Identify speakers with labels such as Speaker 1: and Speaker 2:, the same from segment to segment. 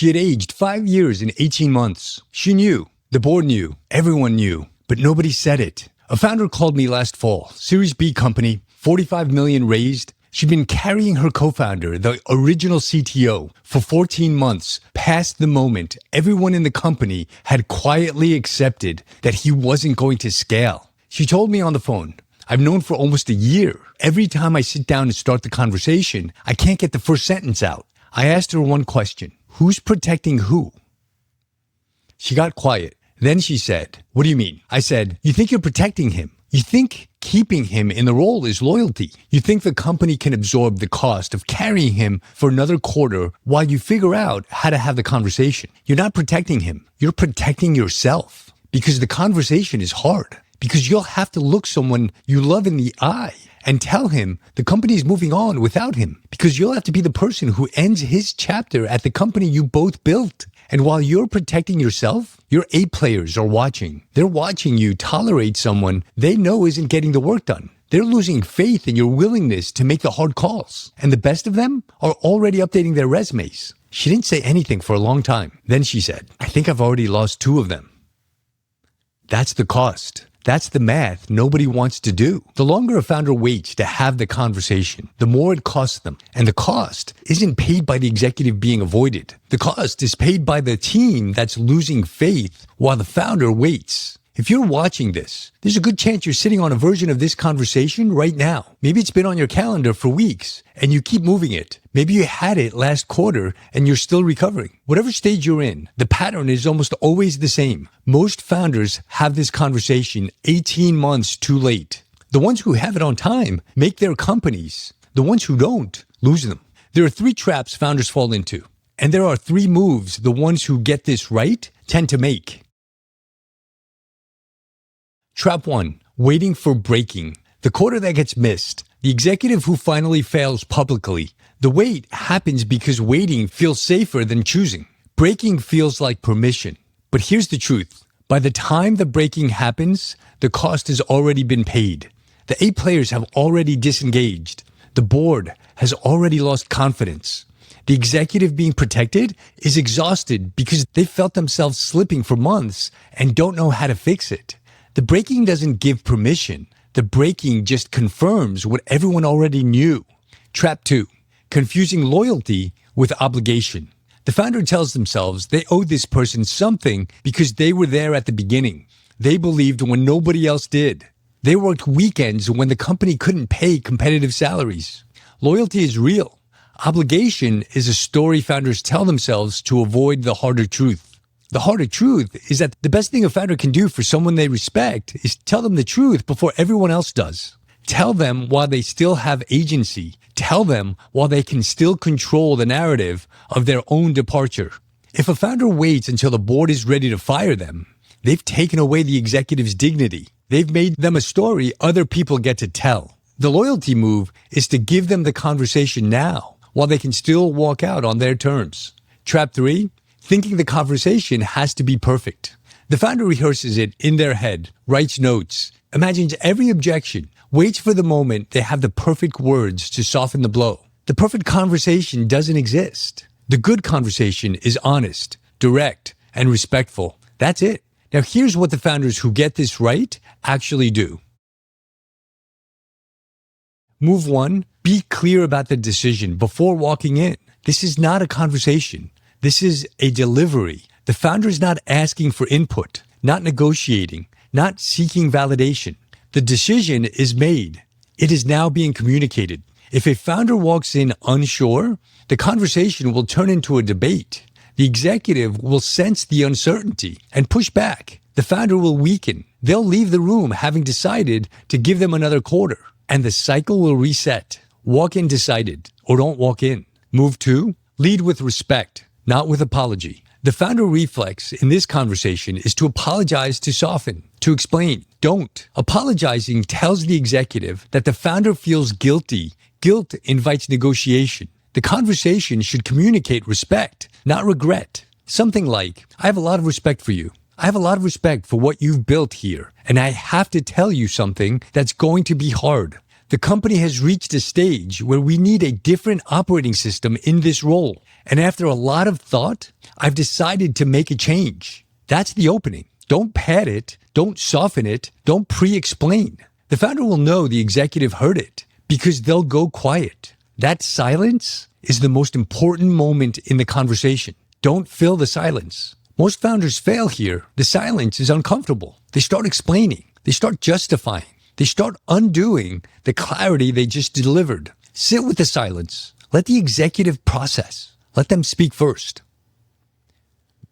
Speaker 1: She had aged 5 years and 18 months. She knew. The board knew. Everyone knew. But nobody said it. A founder called me last fall. Series B company, 45 million raised. She'd been carrying her co-founder, the original CTO, for 14 months, past the moment everyone in the company had quietly accepted that he wasn't going to scale. She told me on the phone, I've known for almost a year. Every time I sit down and start the conversation, I can't get the first sentence out. I asked her one question. Who's protecting who? She got quiet. Then she said, what do you mean? I said, you think you're protecting him. You think keeping him in the role is loyalty. You think the company can absorb the cost of carrying him for another quarter while you figure out how to have the conversation. You're not protecting him. You're protecting yourself because the conversation is hard. Because you'll have to look someone you love in the eye and tell him the company is moving on without him. Because you'll have to be the person who ends his chapter at the company you both built. And while you're protecting yourself, your A players are watching. They're watching you tolerate someone they know isn't getting the work done. They're losing faith in your willingness to make the hard calls. And the best of them are already updating their resumes. She didn't say anything for a long time. Then she said, I think I've already lost 2 of them. That's the cost. That's the math nobody wants to do. The longer a founder waits to have the conversation, the more it costs them. And the cost isn't paid by the executive being avoided. The cost is paid by the team that's losing faith while the founder waits. If you're watching this, there's a good chance you're sitting on a version of this conversation right now. Maybe it's been on your calendar for weeks and you keep moving it. Maybe you had it last quarter and you're still recovering. Whatever stage you're in, the pattern is almost always the same. Most founders have this conversation 18 months too late. The ones who have it on time make their companies. The ones who don't lose them. There are 3 traps founders fall into. And there are 3 moves the ones who get this right tend to make. Trap 1, waiting for breaking. The quarter that gets missed. The executive who finally fails publicly. The wait happens because waiting feels safer than choosing. Breaking feels like permission. But here's the truth. By the time the breaking happens, the cost has already been paid. The A players have already disengaged. The board has already lost confidence. The executive being protected is exhausted because they felt themselves slipping for months and don't know how to fix it. The breaking doesn't give permission. The breaking just confirms what everyone already knew. Trap 2, confusing loyalty with obligation. The founder tells themselves they owe this person something because they were there at the beginning. They believed when nobody else did. They worked weekends when the company couldn't pay competitive salaries. Loyalty is real. Obligation is a story founders tell themselves to avoid the harder truth. The harder truth is that the best thing a founder can do for someone they respect is tell them the truth before everyone else does. Tell them while they still have agency. Tell them while they can still control the narrative of their own departure. If a founder waits until the board is ready to fire them, they've taken away the executive's dignity. They've made them a story other people get to tell. The loyalty move is to give them the conversation now while they can still walk out on their terms. Trap 3, thinking the conversation has to be perfect. The founder rehearses it in their head, writes notes, imagines every objection, waits for the moment they have the perfect words to soften the blow. The perfect conversation doesn't exist. The good conversation is honest, direct, and respectful. That's it. Now here's what the founders who get this right actually do. Move 1, be clear about the decision before walking in. This is not a conversation. This is a delivery. The founder is not asking for input, not negotiating, not seeking validation. The decision is made. It is now being communicated. If a founder walks in unsure, the conversation will turn into a debate. The executive will sense the uncertainty and push back. The founder will weaken. They'll leave the room having decided to give them another quarter. And the cycle will reset. Walk in decided, or don't walk in. Move 2, lead with respect, not with apology. The founder reflex in this conversation is to apologize to soften, to explain. Don't. Apologizing tells the executive that the founder feels guilty. Guilt invites negotiation. The conversation should communicate respect, not regret. Something like, I have a lot of respect for you. I have a lot of respect for what you've built here, and I have to tell you something that's going to be hard. The company has reached a stage where we need a different operating system in this role. And after a lot of thought, I've decided to make a change. That's the opening. Don't pad it. Don't soften it. Don't pre-explain. The founder will know the executive heard it because they'll go quiet. That silence is the most important moment in the conversation. Don't fill the silence. Most founders fail here. The silence is uncomfortable. They start explaining. They start justifying. They start undoing the clarity they just delivered. Sit with the silence. Let the executive process. Let them speak first.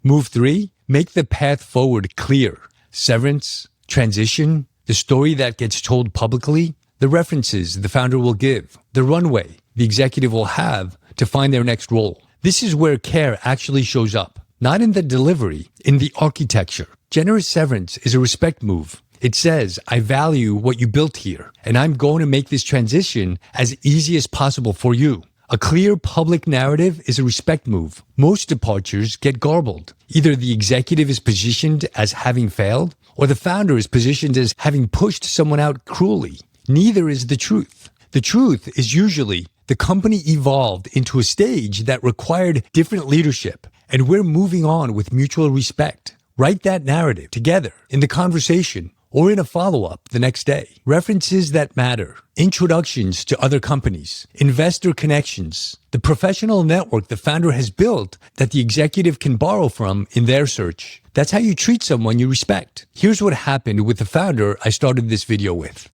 Speaker 1: Move 3, make the path forward clear. Severance, transition, the story that gets told publicly, the references the founder will give, the runway the executive will have to find their next role. This is where care actually shows up. Not in the delivery, in the architecture. Generous severance is a respect move. It says, I value what you built here, and I'm going to make this transition as easy as possible for you. A clear public narrative is a respect move. Most departures get garbled. Either the executive is positioned as having failed, or the founder is positioned as having pushed someone out cruelly. Neither is the truth. The truth is usually the company evolved into a stage that required different leadership, and we're moving on with mutual respect. Write that narrative together in the conversation or in a follow-up the next day. References that matter, introductions to other companies, investor connections, the professional network the founder has built that the executive can borrow from in their search. That's how you treat someone you respect. Here's what happened with the founder I started this video with.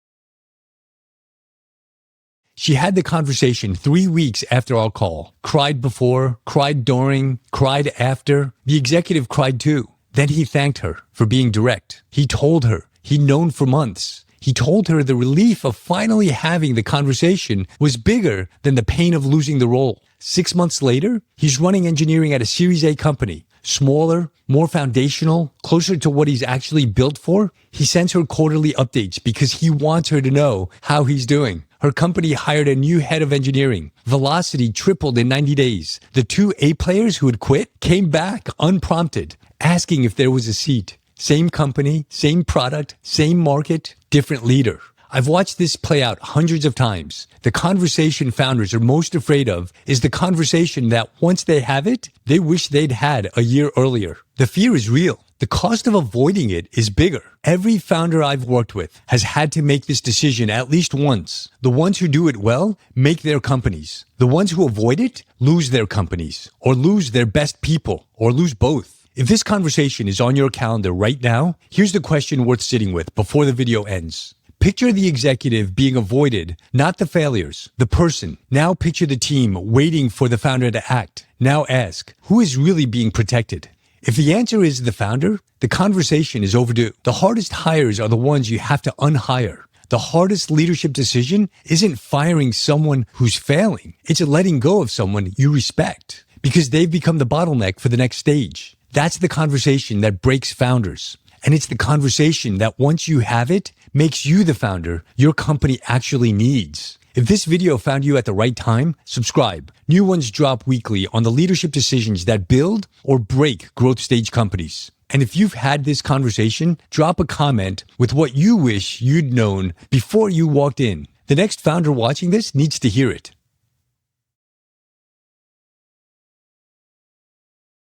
Speaker 1: She had the conversation 3 weeks after our call. Cried before, cried during, cried after. The executive cried too. Then he thanked her for being direct. He told her he'd known for months. He told her the relief of finally having the conversation was bigger than the pain of losing the role. 6 months later, he's running engineering at a Series A company. Smaller, more foundational, closer to what he's actually built for. He sends her quarterly updates because he wants her to know how he's doing. Her company hired a new head of engineering. Velocity tripled in 90 days. The 2 A players who had quit came back unprompted, asking if there was a seat. Same company, same product, same market, different leader. I've watched this play out hundreds of times. The conversation founders are most afraid of is the conversation that once they have it, they wish they'd had a year earlier. The fear is real. The cost of avoiding it is bigger. Every founder I've worked with has had to make this decision at least once. The ones who do it well make their companies. The ones who avoid it lose their companies, or lose their best people, or lose both. If this conversation is on your calendar right now, here's the question worth sitting with before the video ends. Picture the executive being avoided, not the failures, the person. Now picture the team waiting for the founder to act. Now ask, who is really being protected? If the answer is the founder, the conversation is overdue. The hardest hires are the ones you have to unhire. The hardest leadership decision isn't firing someone who's failing. It's letting go of someone you respect because they've become the bottleneck for the next stage. That's the conversation that breaks founders. And it's the conversation that once you have it, makes you the founder your company actually needs. If this video found you at the right time, subscribe. New ones drop weekly on the leadership decisions that build or break growth stage companies. And if you've had this conversation, drop a comment with what you wish you'd known before you walked in. The next founder watching this needs to hear it.